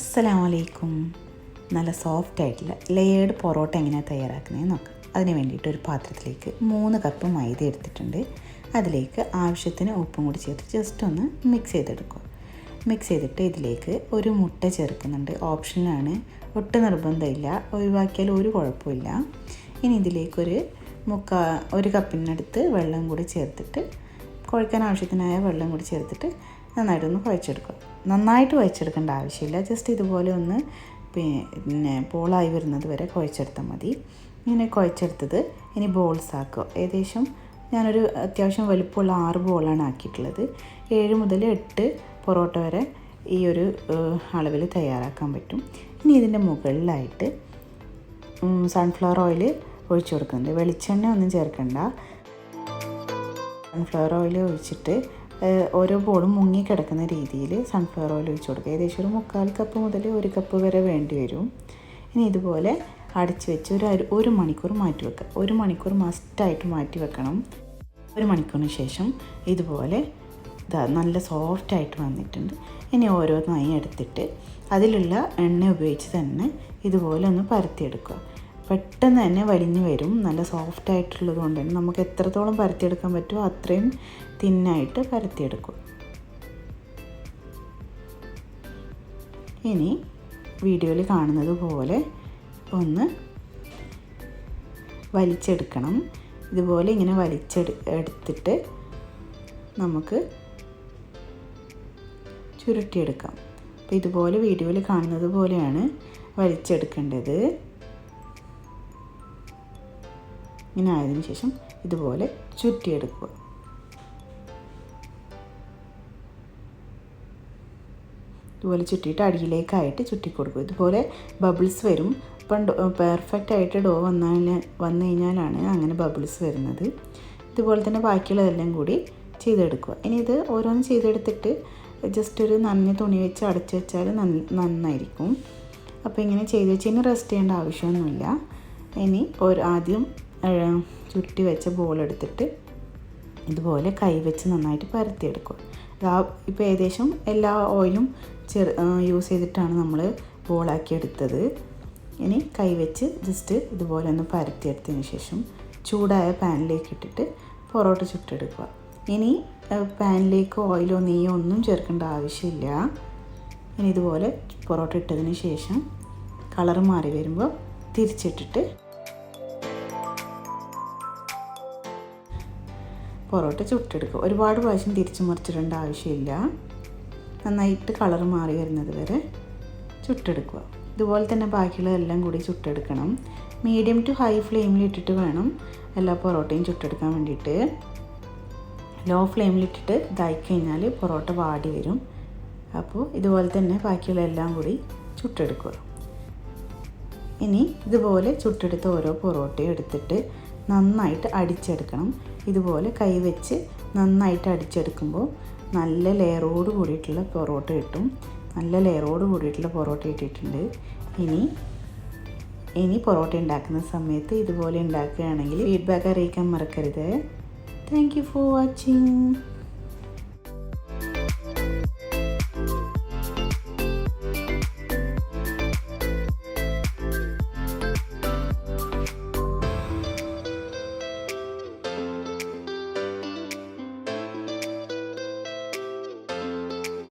അസ്സലാമു അലൈക്കും. നല്ല സോഫ്റ്റ് ആയിട്ടുള്ള ലെയേർഡ് പൊറോട്ട എങ്ങനെയാണ് തയ്യാറാക്കുന്നതെന്ന് നോക്കാം. അതിന് വേണ്ടിയിട്ട് ഒരു പാത്രത്തിലേക്ക് 3 കപ്പ് മൈദ എടുത്തിട്ടുണ്ട്. അതിലേക്ക് ആവശ്യത്തിന് ഉപ്പും കൂടി ചേർത്ത് ജസ്റ്റ് ഒന്ന് മിക്സ് ചെയ്തെടുക്കുക. മിക്സ് ചെയ്തിട്ട് ഇതിലേക്ക് ഒരു മുട്ട ചേർക്കുന്നുണ്ട്. ഓപ്ഷനാണ്, ഒട്ടും നിർബന്ധമില്ല, ഒഴിവാക്കിയാൽ ഒരു കുഴപ്പമില്ല. ഇനി ഇതിലേക്കൊരു ഒരു കപ്പിനടുത്ത് വെള്ളം കൂടി ചേർത്തിട്ട്, കുഴക്കാൻ ആവശ്യത്തിനായ വെള്ളം കൂടി ചേർത്തിട്ട് നന്നായിട്ടൊന്ന് കുഴച്ചെടുക്കുക. നന്നായിട്ട് കുഴച്ചെടുക്കേണ്ട ആവശ്യമില്ല, ജസ്റ്റ് ഇതുപോലെ ഒന്ന് ബോളായി വരുന്നത് വരെ കുഴച്ചെടുത്താൽ മതി. ഇങ്ങനെ കുഴച്ചെടുത്തത് ഇനി ബോൾസ് ആക്കുക. ഏകദേശം ഞാനൊരു അത്യാവശ്യം വലുപ്പമുള്ള 6 ബോളാണ് ആക്കിയിട്ടുള്ളത്. 7 മുതൽ 8 പൊറോട്ട വരെ ഈ ഒരു അളവിൽ തയ്യാറാക്കാൻ പറ്റും. ഇനി ഇതിൻ്റെ മുകളിലായിട്ട് സൺഫ്ലവർ ഓയിൽ ഒഴിച്ചു കൊടുക്കുന്നുണ്ട്. വെളിച്ചെണ്ണ ഒന്നും ചേർക്കണ്ട. സൺഫ്ലവർ ഓയിൽ ഒഴിച്ചിട്ട് ഓരോ ബോളും മുങ്ങിക്കിടക്കുന്ന രീതിയിൽ സൺഫ്ലവർ ഓയിൽ ഒഴിച്ച് കൊടുക്കുക. ഏകദേശം ഒരു 3/4 കപ്പ് മുതൽ 1 കപ്പ് വരെ വേണ്ടി വരും. ഇനി ഇതുപോലെ അടച്ച് വെച്ച് ഒരു മണിക്കൂർ മാറ്റി വെക്കുക. 1 മണിക്കൂർ മസ്റ്റായിട്ട് മാറ്റി വെക്കണം. 1 മണിക്കൂറിന് ശേഷം ഇതുപോലെ നല്ല സോഫ്റ്റായിട്ട് വന്നിട്ടുണ്ട്. ഇനി ഓരോന്നായി എടുത്തിട്ട് അതിലുള്ള എണ്ണ ഉപയോഗിച്ച് തന്നെ ഇതുപോലെ ഒന്ന് പരത്തിയെടുക്കുക. പെട്ടെന്ന് തന്നെ വലിഞ്ഞു വരും. നല്ല സോഫ്റ്റ് ആയിട്ടുള്ളത് കൊണ്ട് തന്നെ നമുക്ക് എത്രത്തോളം പരത്തിയെടുക്കാൻ പറ്റുമോ അത്രയും തിന്നായിട്ട് പരത്തിയെടുക്കും. ഇനി വീഡിയോയിൽ കാണുന്നത് പോലെ ഒന്ന് വലിച്ചെടുക്കണം. ഇതുപോലെ ഇങ്ങനെ എടുത്തിട്ട് നമുക്ക് ചുരുട്ടിയെടുക്കാം. അപ്പോൾ ഇതുപോലെ വീഡിയോയിൽ കാണുന്നത് പോലെയാണ് വലിച്ചെടുക്കേണ്ടത്. ഇങ്ങനെ ആയതിനു ശേഷം ഇതുപോലെ ചുറ്റിയെടുക്കുക. ഇതുപോലെ ചുറ്റിയിട്ട് അടിയിലേക്കായിട്ട് ചുറ്റിക്കൊടുക്കുക. ഇതുപോലെ ബബിൾസ് വരും. ഇപ്പം പെർഫെക്റ്റ് ആയിട്ട് ഡോ വന്നു കഴിഞ്ഞാലാണ് അങ്ങനെ ബബിൾസ് വരുന്നത്. ഇതുപോലെ തന്നെ ബാക്കിയുള്ളതെല്ലാം കൂടി ചെയ്തെടുക്കുക. ഇനി ഇത് ഓരോന്നും ചെയ്തെടുത്തിട്ട് ജസ്റ്റ് ഒരു നനഞ്ഞ തുണി വെച്ച് അടച്ചു വെച്ചാൽ നന്നായിരിക്കും. അപ്പോൾ ഇങ്ങനെ ചെയ്ത് വെച്ച് ഇനി റെസ്റ്റ് ചെയ്യേണ്ട ആവശ്യമൊന്നുമില്ല. ഇനി ആദ്യം ചുരുട്ടി വെച്ച ബോൾ എടുത്തിട്ട് ഇതുപോലെ കൈ വെച്ച് നന്നായിട്ട് പരത്തിയെടുക്കുക. ഇപ്പോൾ ഏകദേശം എല്ലാ ഓയിലും യൂസ് ചെയ്തിട്ടാണ് നമ്മൾ ബോളാക്കി എടുത്തത്. ഇനി കൈ വെച്ച് ജസ്റ്റ് ഇതുപോലെ ഒന്ന് പരത്തിയെടുത്തതിന് ശേഷം ചൂടായ പാനിലേക്ക് ഇട്ടിട്ട് പൊറോട്ട ചുട്ടെടുക്കുക. ഇനി പാനിലേക്ക് ഓയിലോ നെയ്യോ ഒന്നും ചേർക്കേണ്ട ആവശ്യമില്ല. ഇനി ഇതുപോലെ പൊറോട്ട ഇട്ടതിന് ശേഷം കളർ മാറി വരുമ്പോൾ തിരിച്ചിട്ടിട്ട് പൊറോട്ട ചുട്ടെടുക്കുക. ഒരുപാട് പ്രാവശ്യം തിരിച്ചു മറിച്ചിടേണ്ട ആവശ്യമില്ല. നന്നായിട്ട് കളർ മാറി വരുന്നത് വരെ ചുട്ടെടുക്കുക. ഇതുപോലെ തന്നെ ബാക്കിയുള്ളതെല്ലാം കൂടി ചുട്ടെടുക്കണം. മീഡിയം ടു ഹൈ ഫ്ലെയിമിൽ ഇട്ടിട്ട് വേണം എല്ലാ പൊറോട്ടയും ചുട്ടെടുക്കാൻ വേണ്ടിയിട്ട്. ലോ ഫ്ലെയിമിലിട്ടിട്ട് ഇതായി കഴിഞ്ഞാൽ പൊറോട്ട വാടി വരും. അപ്പോൾ ഇതുപോലെ തന്നെ ബാക്കിയുള്ള എല്ലാം കൂടി ചുട്ടെടുക്കുക. ഇനി ഇതുപോലെ ചുട്ടെടുത്ത ഓരോ പൊറോട്ടയും എടുത്തിട്ട് നന്നായിട്ട് അടിച്ചെടുക്കണം. ഇതുപോലെ കൈ വെച്ച് നന്നായിട്ട് അടിച്ചെടുക്കുമ്പോൾ നല്ല ലെയറോട് കൂടിയിട്ടുള്ള പൊറോട്ട കിട്ടും. നല്ല ലെയറോട് കൂടിയിട്ടുള്ള പൊറോട്ട ഇട്ടിട്ടുണ്ട്. ഇനി പൊറോട്ട ഉണ്ടാക്കുന്ന സമയത്ത് ഇതുപോലെ ഉണ്ടാക്കുകയാണെങ്കിൽ ഫീഡ്ബാക്ക് അറിയിക്കാൻ മറക്കരുത്. Thank you for watching.